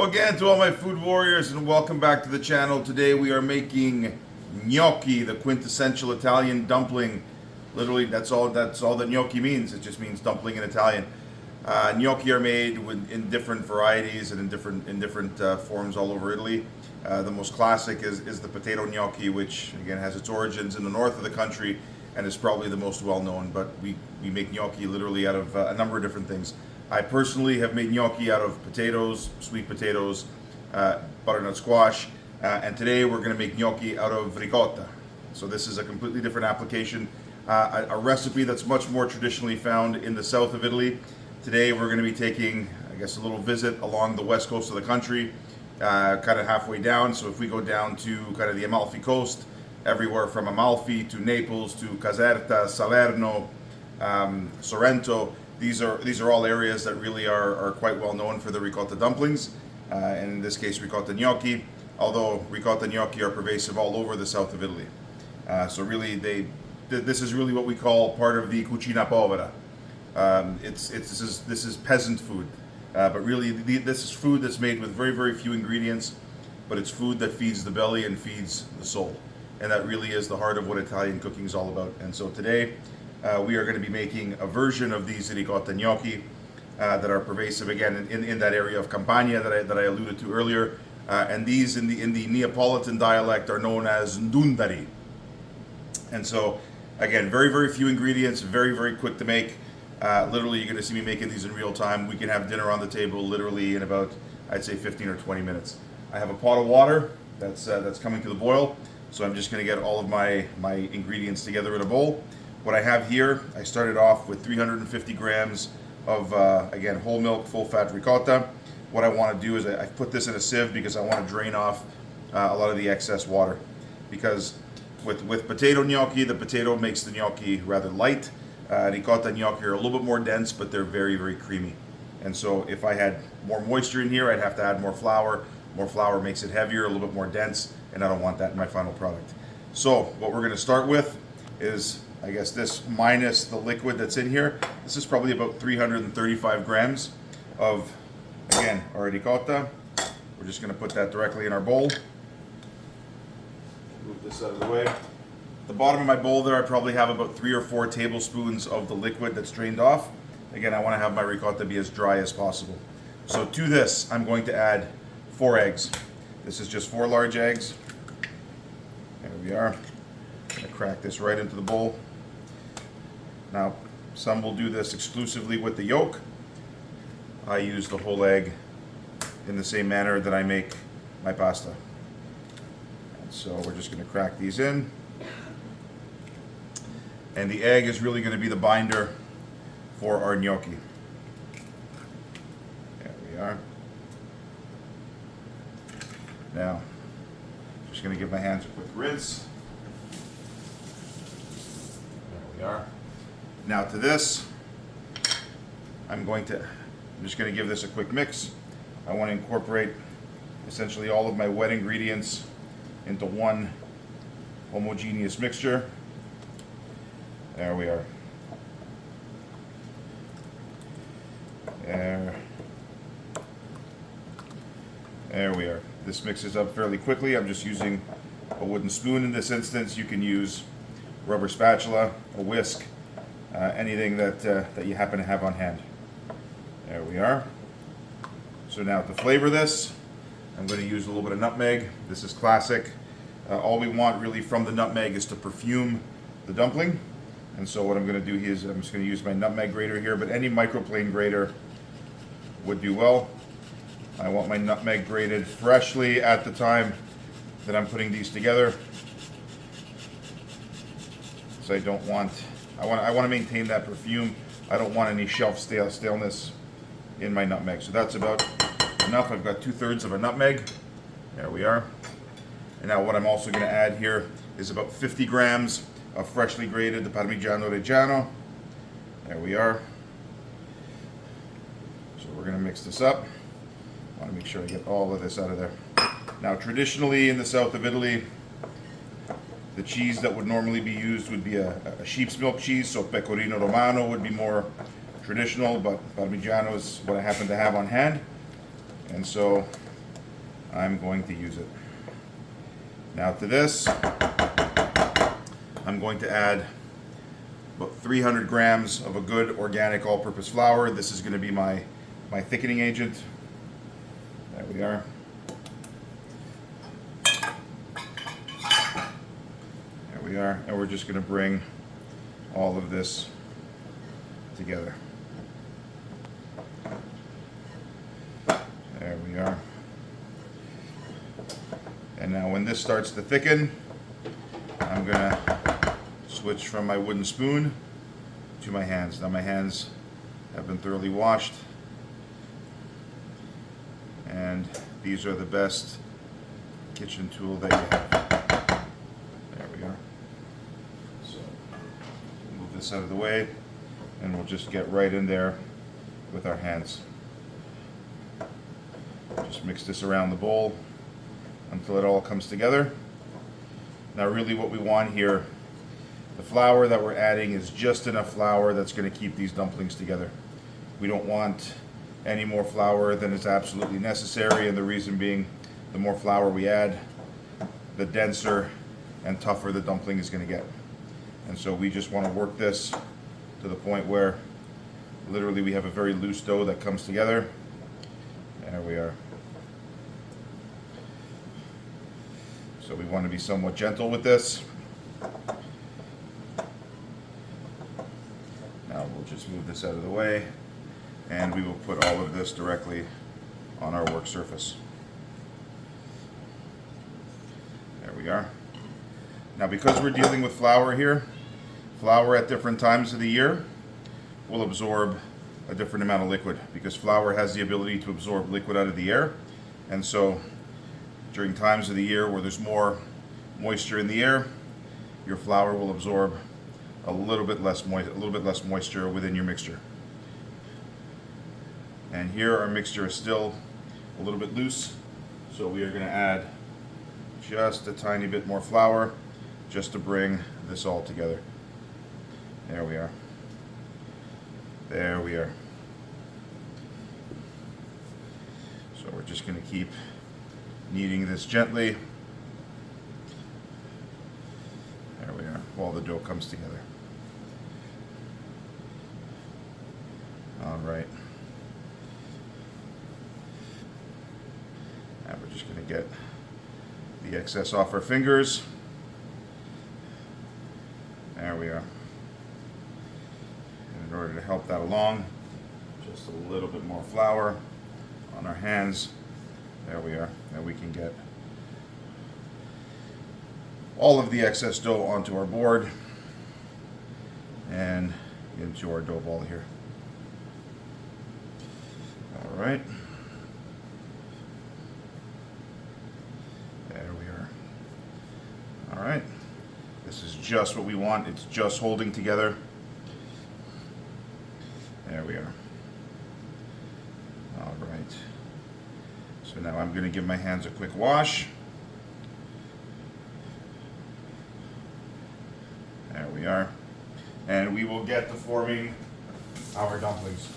Hello again to all my food warriors and welcome back to the channel. Today we are making gnocchi, the quintessential Italian dumpling. Literally that's all that gnocchi means. It just means dumpling in Italian. Gnocchi are made in different varieties and in different forms all over Italy. The most classic is the potato gnocchi, which again has its origins in the north of the country and is probably the most well known, but we make gnocchi literally out of a number of different things. I personally have made gnocchi out of potatoes, sweet potatoes, butternut squash, and today we're going to make gnocchi out of ricotta. So this is a completely different application, a recipe that's much more traditionally found in the south of Italy. Today we're going to be taking, I guess, a little visit along the west coast of the country, kind of halfway down. So if we go down to kind of the Amalfi Coast, everywhere from Amalfi to Naples to Caserta, Salerno, Sorrento, these are all areas that really are quite well known for the ricotta dumplings, and in this case ricotta gnocchi, although ricotta gnocchi are pervasive all over the south of Italy. So really this is really what we call part of the cucina povera. This is peasant food, but really this is food that's made with very, very few ingredients, but it's food that feeds the belly and feeds the soul. And that really is the heart of what Italian cooking is all about. And so today we are going to be making a version of these ricotta gnocchi that are pervasive again in that area of Campania that I alluded to earlier. And these in the Neapolitan dialect are known as Ndundari. And so again, very, very few ingredients, very, very quick to make. Literally, you're going to see me making these in real time. We can have dinner on the table literally in about, I'd say, 15 or 20 minutes. I have a pot of water that's coming to the boil. So I'm just going to get all of my ingredients together in a bowl. What I have here, I started off with 350 grams of, again, whole milk, full fat ricotta. What I want to do is I put this in a sieve because I want to drain off a lot of the excess water. Because with potato gnocchi, the potato makes the gnocchi rather light. Ricotta gnocchi are a little bit more dense, but they're very, very creamy. And so if I had more moisture in here, I'd have to add more flour. More flour makes it heavier, a little bit more dense, and I don't want that in my final product. So what we're going to start with is, I guess, this minus the liquid that's in here. This is probably about 335 grams of, again, our ricotta. We're just going to put that directly in our bowl. Move this out of the way. At the bottom of my bowl there, I probably have about 3 or 4 tablespoons of the liquid that's drained off. Again, I want to have my ricotta be as dry as possible. So to this, I'm going to add 4 eggs. This is just 4 large eggs. There we are. I'm going to crack this right into the bowl. Now, some will do this exclusively with the yolk. I use the whole egg in the same manner that I make my pasta. And so we're just going to crack these in. And the egg is really going to be the binder for our gnocchi. There we are. Now, just going to give my hands a quick rinse. There we are. Now to this, I'm just going to give this a quick mix. I want to incorporate essentially all of my wet ingredients into one homogeneous mixture. There we are. There we are. This mixes up fairly quickly. I'm just using a wooden spoon in this instance. You can use rubber spatula, a whisk, anything that you happen to have on hand. There we are. So now to flavor this, I'm going to use a little bit of nutmeg. This is classic. All we want really from the nutmeg is to perfume the dumpling. And so what I'm going to do here is I'm just going to use my nutmeg grater here, but any microplane grater would do well. I want my nutmeg grated freshly at the time that I'm putting these together. So I want to maintain that perfume. I don't want any shelf staleness in my nutmeg. So that's about enough. I've got 2/3 of a nutmeg. There we are. And now what I'm also going to add here is about 50 grams of freshly grated the Parmigiano Reggiano. There we are. So we're going to mix this up. I want to make sure I get all of this out of there. Now traditionally in the south of Italy, the cheese that would normally be used would be a sheep's milk cheese, so Pecorino Romano would be more traditional, but Parmigiano is what I happen to have on hand. And so I'm going to use it. Now to this, I'm going to add about 300 grams of a good organic all-purpose flour. This is going to be my thickening agent. There we are. There we are. And we're just going to bring all of this together. There we are. And now when this starts to thicken, I'm going to switch from my wooden spoon to my hands. Now my hands have been thoroughly washed, and these are the best kitchen tool that you have. There we are. So move this out of the way, and we'll just get right in there with our hands. Just mix this around the bowl until it all comes together. Now really what we want here, the flour that we're adding is just enough flour that's going to keep these dumplings together. We don't want any more flour than is absolutely necessary, and the reason being, the more flour we add, the denser and tougher the dumpling is going to get. And so we just want to work this to the point where literally we have a very loose dough that comes together. There we are. So we want to be somewhat gentle with this. Now we'll just move this out of the way, and we will put all of this directly on our work surface. There we are. Now because we're dealing with flour here, flour at different times of the year will absorb a different amount of liquid, because flour has the ability to absorb liquid out of the air. And so during times of the year where there's more moisture in the air, your flour will absorb a little bit less moisture within your mixture. And here our mixture is still a little bit loose, so we are going to add just a tiny bit more flour just to bring this all together. There we are. There we are. So we're just going to keep kneading this gently. There we are, while the dough comes together. All right. Now we're just going to get the excess off our fingers. There we are. And in order to help that along, just a little bit more flour on our hands. There we are. Now we can get all of the excess dough onto our board and into our dough ball here. All right. There we are. All right. This is just what we want. It's just holding together. There we are. All right. So now I'm going to give my hands a quick wash. There we are. And we will get to forming our dumplings.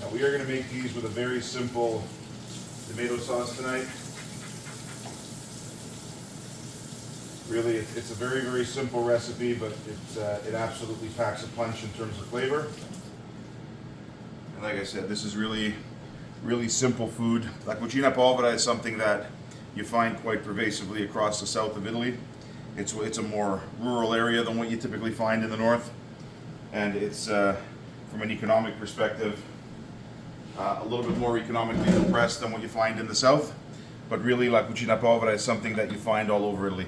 Now we are going to make these with a very simple tomato sauce tonight. Really, it's a very, very simple recipe, but it absolutely packs a punch in terms of flavor. And like I said, this is really, really simple food. La cucina povera is something that you find quite pervasively across the south of Italy. It's a more rural area than what you typically find in the north. And it's, from an economic perspective, a little bit more economically depressed than what you find in the south. But really, La cucina povera is something that you find all over Italy.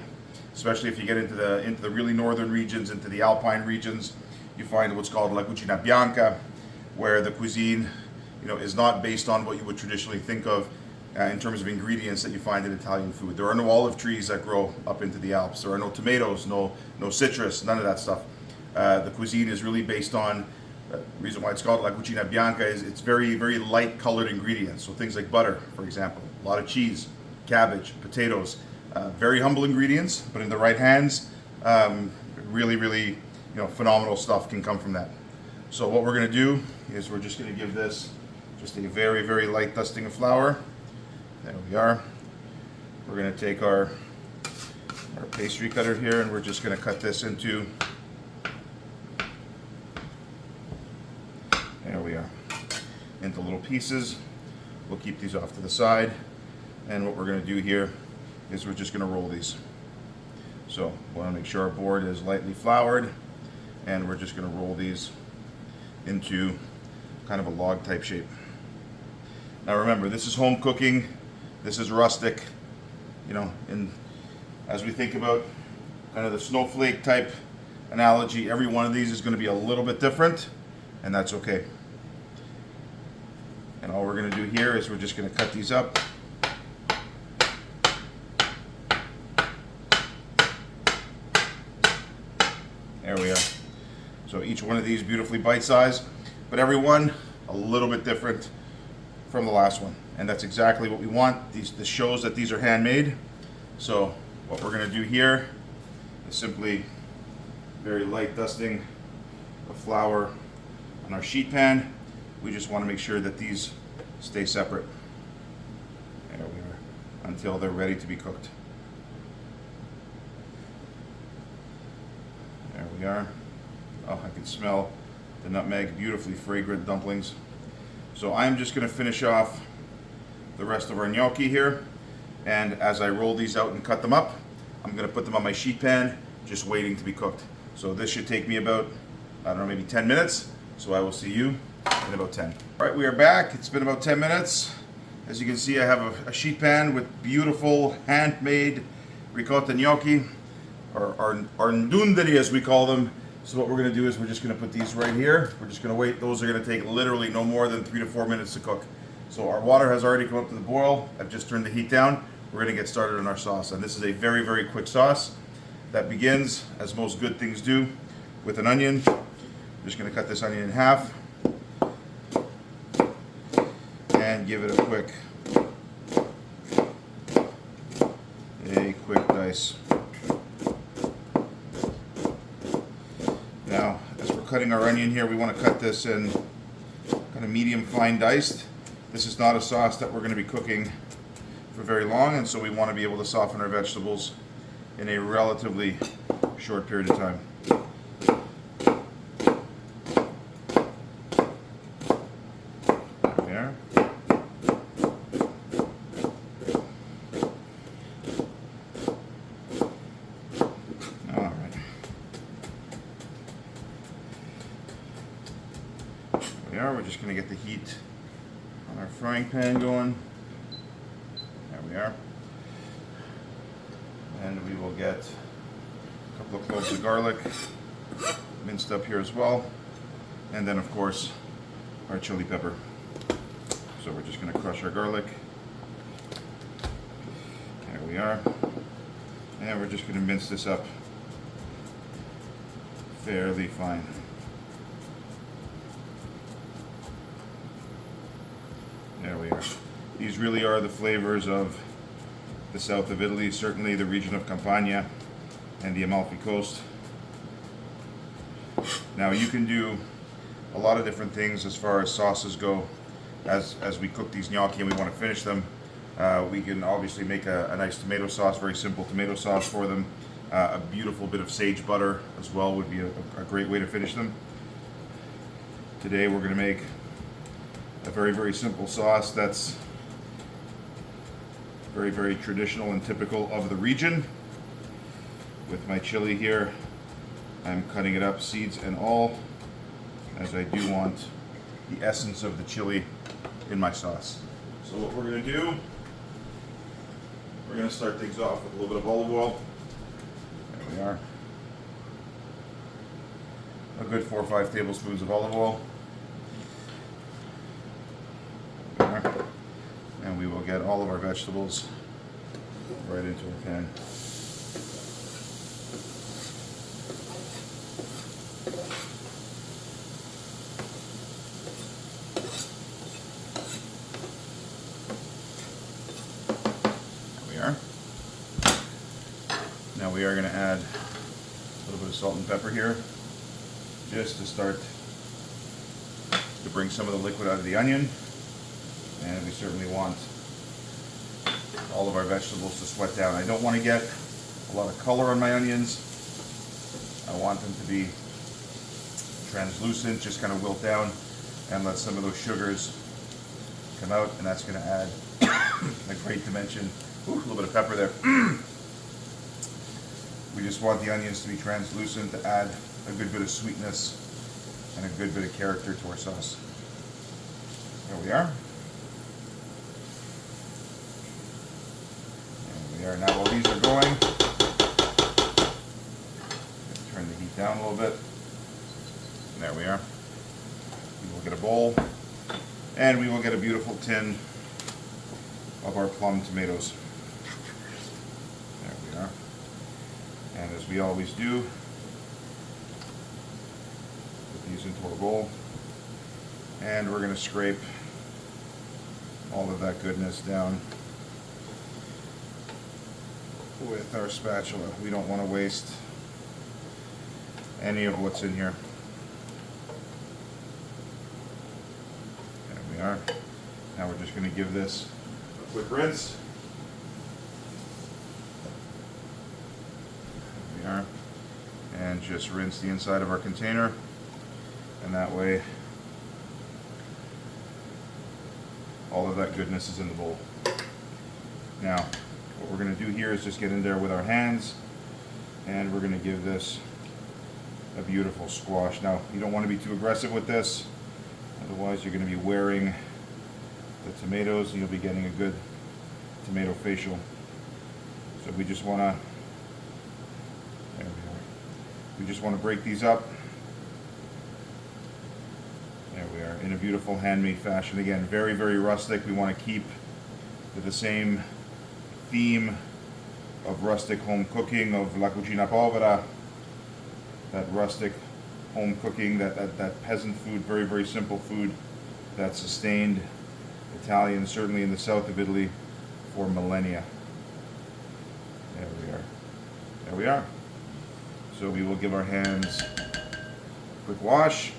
Especially if you get into the really northern regions, into the alpine regions, you find what's called La cucina bianca, where the cuisine, is not based on what you would traditionally think of in terms of ingredients that you find in Italian food. There are no olive trees that grow up into the Alps. There are no tomatoes, no citrus, none of that stuff. The cuisine is really based on, the reason why it's called La cucina bianca is it's very, very light colored ingredients. So things like butter, for example, a lot of cheese, cabbage, potatoes. Very humble ingredients, but in the right hands, really, really, phenomenal stuff can come from that. So what we're going to do is we're just going to give this just a very, very light dusting of flour. There we are. We're going to take our pastry cutter here and we're just going to cut this into, there we are, into little pieces. We'll keep these off to the side. And what we're going to do here is we're just going to roll these. So we want to make sure our board is lightly floured, and we're just going to roll these into kind of a log type shape. Now remember, this is home cooking, this is rustic, you know, and as we think about kind of the snowflake type analogy, every one of these is going to be a little bit different, and that's okay. And all we're going to do here is we're just going to cut these up. There we are. So each one of these beautifully bite-sized, but every one a little bit different from the last one. And that's exactly what we want. This shows that these are handmade. So what we're going to do here is simply very light dusting of flour on our sheet pan. We just want to make sure that these stay separate. There we are, until they're ready to be cooked. There we are. Oh, I can smell the nutmeg, beautifully fragrant dumplings. So I'm just going to finish off the rest of our gnocchi here. And as I roll these out and cut them up, I'm going to put them on my sheet pan, just waiting to be cooked. So this should take me about, I don't know, maybe 10 minutes. So I will see you in about 10. All right, we are back. It's been about 10 minutes. As you can see, I have a sheet pan with beautiful handmade ricotta gnocchi, or Ndundari as we call them. So what we're going to do is we're just going to put these right here. We're just going to wait. Those are going to take literally no more than 3 to 4 minutes to cook. So our water has already come up to the boil. I've just turned the heat down. We're going to get started on our sauce. And this is a very, very quick sauce that begins, as most good things do, with an onion. I'm just going to cut this onion in half and give it a quick dice. Now, as we're cutting our onion here, we want to cut this in kind of medium fine diced. This is not a sauce that we're going to be cooking for very long, and so we want to be able to soften our vegetables in a relatively short period of time. There we are. All right. There we are. We're just going to get the heat on our frying pan going. There we are. And we will get a couple of cloves of garlic minced up here as well. And then, of course, our chili pepper. So we're just going to crush our garlic. There we are. And we're just going to mince this up fairly fine. There we are. These really are the flavors of the south of Italy, certainly the region of Campania and the Amalfi Coast. Now you can do a lot of different things as far as sauces go. As we cook these gnocchi and we want to finish them, we can obviously make a nice tomato sauce, very simple tomato sauce for them. A beautiful bit of sage butter as well would be a great way to finish them. Today we're going to make a very, very simple sauce that's very, very traditional and typical of the region. With my chili here, I'm cutting it up, seeds and all, as I do want the essence of the chili in my sauce. So what we're going to do, we're going to start things off with a little bit of olive oil. There we are. A good 4 or 5 tablespoons of olive oil. There we are. And we will get all of our vegetables right into our pan. There we are. Now we are going to add a little bit of salt and pepper here, just to start to bring some of the liquid out of the onion. And we certainly want all of our vegetables to sweat down. I don't want to get a lot of color on my onions. I want them to be translucent, just kind of wilt down and let some of those sugars come out, and that's going to add a great dimension. Ooh, a little bit of pepper there. We just want the onions to be translucent to add a good bit of sweetness and a good bit of character to our sauce. There we are. There we are. Now while these are going, turn the heat down a little bit. And there we are. We will get a bowl, and we will get a beautiful tin of our plum tomatoes. There we are. And as we always do, put these into our bowl, and we're going to scrape all of that goodness down with our spatula. We don't want to waste any of what's in here. There we are. Now we're just going to give this a quick rinse. There we are. And just rinse the inside of our container, and that way all of that goodness is in the bowl. Now what we're going to do here is just get in there with our hands, and we're going to give this a beautiful squash. Now you don't want to be too aggressive with this, otherwise you're going to be wearing the tomatoes and you'll be getting a good tomato facial. So we just want to, there we are. We just want to break these up. There we are, in a beautiful handmade fashion. Again, very, very rustic. We want to keep to the same theme of rustic home cooking, of la cucina povera, that rustic home cooking, that peasant food, very, very simple food that sustained Italians, certainly in the south of Italy, for millennia. There we are. There we are. So we will give our hands a quick wash.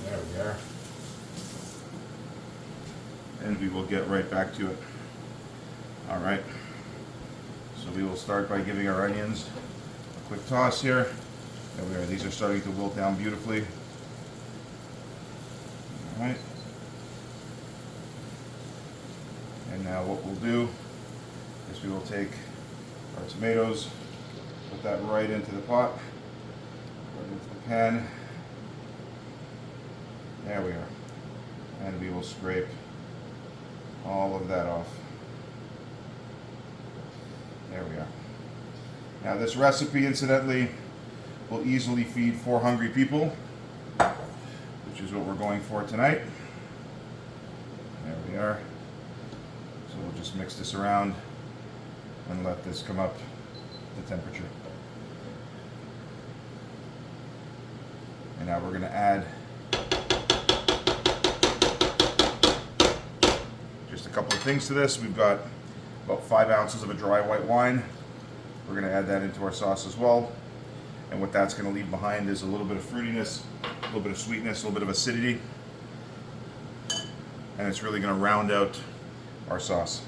There we are. And we will get right back to it. All right. So we will start by giving our onions a quick toss here. There we are. These are starting to wilt down beautifully. All right. And now what we'll do is we will take our tomatoes, put that right into the pot, right into the pan. There we are. And we will scrape all of that off. There we are. Now this recipe, incidentally, will easily feed 4 hungry people, which is what we're going for tonight. There we are. So we'll just mix this around and let this come up to temperature. And now we're going to add just a couple of things to this. We've got about 5 ounces of a dry white wine. We're going to add that into our sauce as well. And what that's going to leave behind is a little bit of fruitiness, a little bit of sweetness, a little bit of acidity. And it's really going to round out our sauce.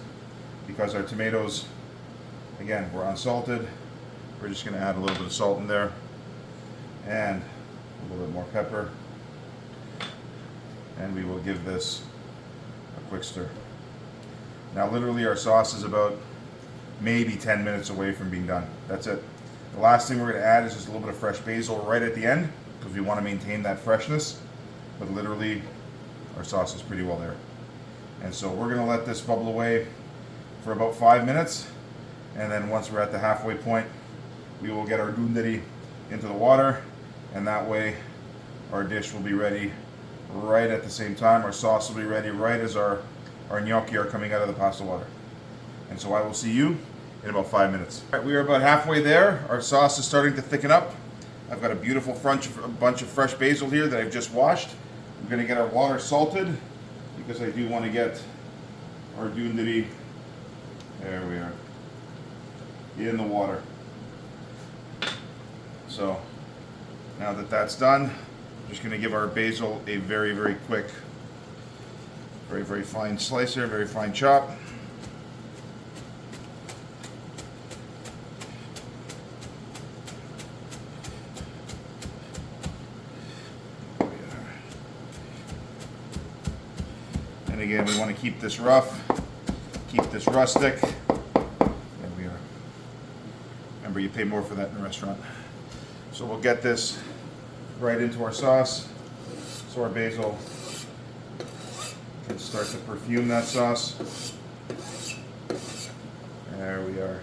Because our tomatoes, again, were unsalted, we're just going to add a little bit of salt in there and a little bit more pepper. And we will give this a quick stir. Now literally our sauce is about maybe 10 minutes away from being done. That's it. The last thing we're going to add is just a little bit of fresh basil right at the end, because we want to maintain that freshness. But literally our sauce is pretty well there. And so we're going to let this bubble away for about 5 minutes, and then once we're at the halfway point, we will get our Ndundari into the water, and that way our dish will be ready right at the same time. Our sauce will be ready right as our gnocchi are coming out of the pasta water. And so I will see you in about 5 minutes. All right, we are about halfway there. Our sauce is starting to thicken up. I've got a beautiful bunch of fresh basil here that I've just washed. I'm going to get our water salted because I do want to get our Ndundari. There we are. in the water. So now that that's done, I'm just going to give our basil a very, very quick, very, very fine slicer, very fine chop. And again, we want to keep this rough, keep this rustic. There we are. Remember, you pay more for that in the restaurant. So we'll get this right into our sauce, so our basil can start to perfume that sauce. There we are.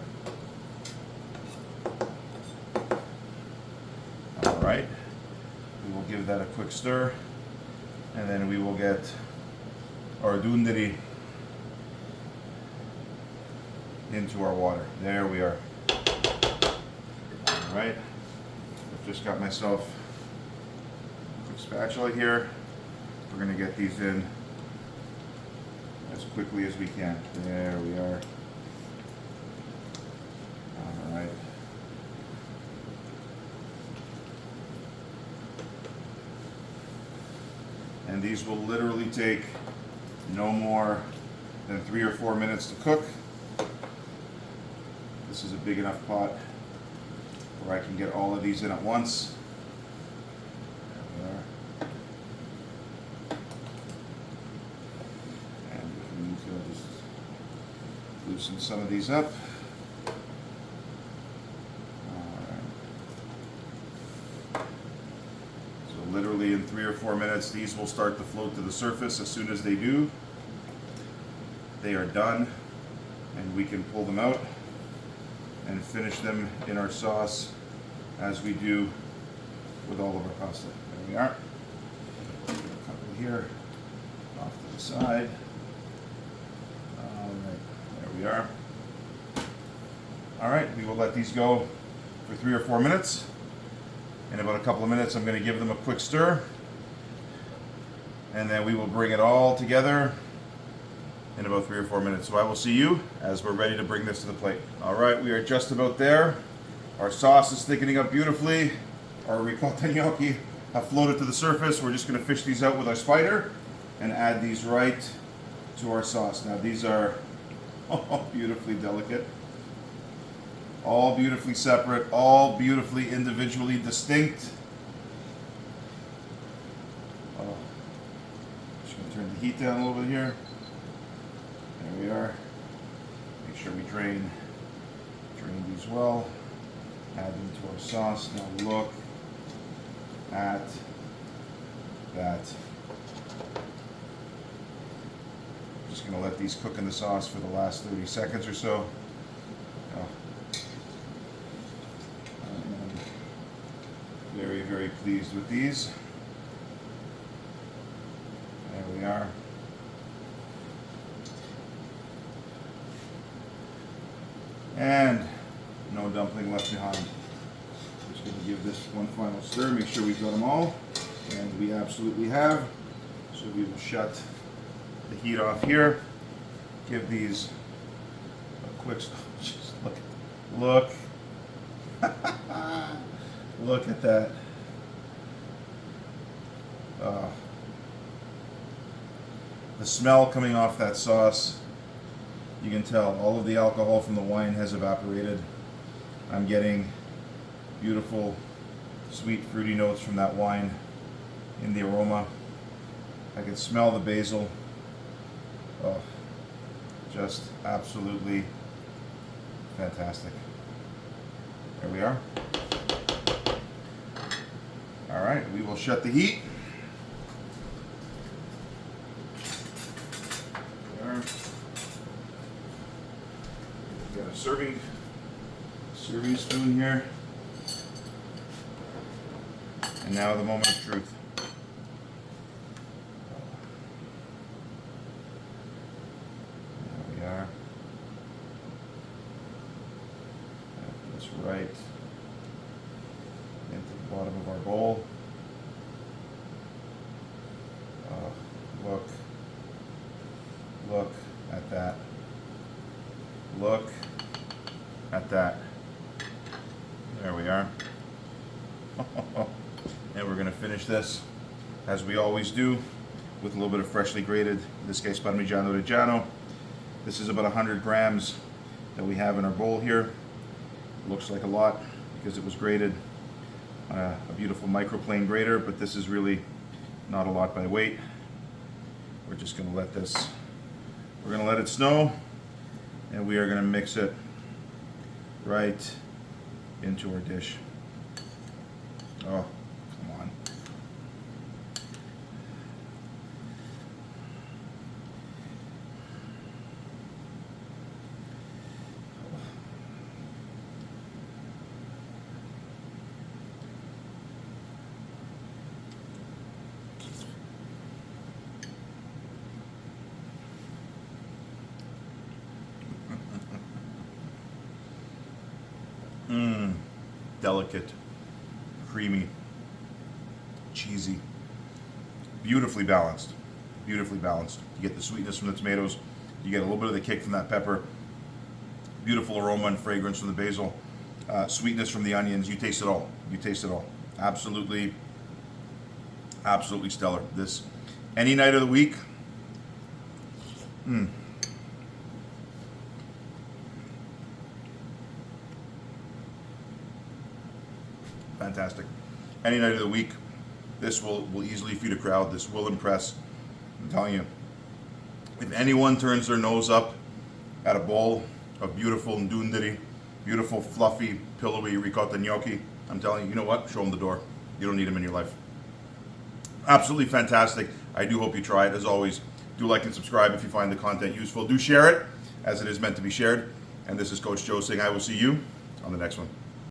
All right, we will give that a quick stir, and then we will get our Ndundari into our water. There we are. All right, I've just got myself a quick spatula here. We're gonna get these in as quickly as we can. There we are. All right. And these will literally take no more than 3 or 4 minutes to cook. This is a big enough pot where I can get all of these in at once. There we are. And we need to just loosen some of these up. Literally in 3 or 4 minutes, these will start to float to the surface. As soon as they do, they are done, and we can pull them out and finish them in our sauce as we do with all of our pasta. There we are. A couple here off to the side. All right, there we are. All right, we will let these go for 3 or 4 minutes. In about a couple of minutes, I'm going to give them a quick stir, and then we will bring it all together in about 3 or 4 minutes. So I will see you as we're ready to bring this to the plate. All right, we are just about there. Our sauce is thickening up beautifully. Our ricotta gnocchi have floated to the surface. We're just going to fish these out with our spider and add these right to our sauce. Now these are beautifully delicate. All beautifully separate, all beautifully individually distinct. Oh, just gonna turn the heat down a little bit here. There we are. Make sure we drain these well. Add them to our sauce. Now look at that. Just gonna let these cook in the sauce for the last 30 seconds or so. Oh. Very, very pleased with these. There we are. And no dumpling left behind. Just going to give this one final stir, make sure we've got them all. And we absolutely have. So we will shut the heat off here. Give these a quick, just look. Look at that. The smell coming off that sauce, you can tell all of the alcohol from the wine has evaporated. I'm getting beautiful, sweet, fruity notes from that wine in the aroma. I can smell the basil. Oh, just absolutely fantastic. There we are. All right, we will shut the heat. There. We've got a serving spoon here. And now the moment of truth. There we are. That's right into the bottom of our bowl. Look at that. Look at that. There we are. And we're going to finish this, as we always do, with a little bit of freshly grated, in this case Parmigiano Reggiano. This is about 100 grams that we have in our bowl here. Looks like a lot because it was grated on a beautiful microplane grater, but this is really not a lot by weight. We're just going to let this, we're going to let it snow, and we are going to mix it right into our dish. Oh, come on. Delicate, creamy, cheesy, beautifully balanced. Beautifully balanced. You get the sweetness from the tomatoes, you get a little bit of the kick from that pepper, beautiful aroma and fragrance from the basil, sweetness from the onions. You taste it all. You taste it all. Absolutely, absolutely stellar. This, any night of the week. Fantastic. Any night of the week, this will easily feed a crowd. This will impress. I'm telling you, if anyone turns their nose up at a bowl of beautiful Ndundari, beautiful, fluffy, pillowy ricotta gnocchi, I'm telling you, you know what? Show them the door. You don't need them in your life. Absolutely fantastic. I do hope you try it. As always, do like and subscribe if you find the content useful. Do share it, as it is meant to be shared. And this is Coach Joe saying I will see you on the next one.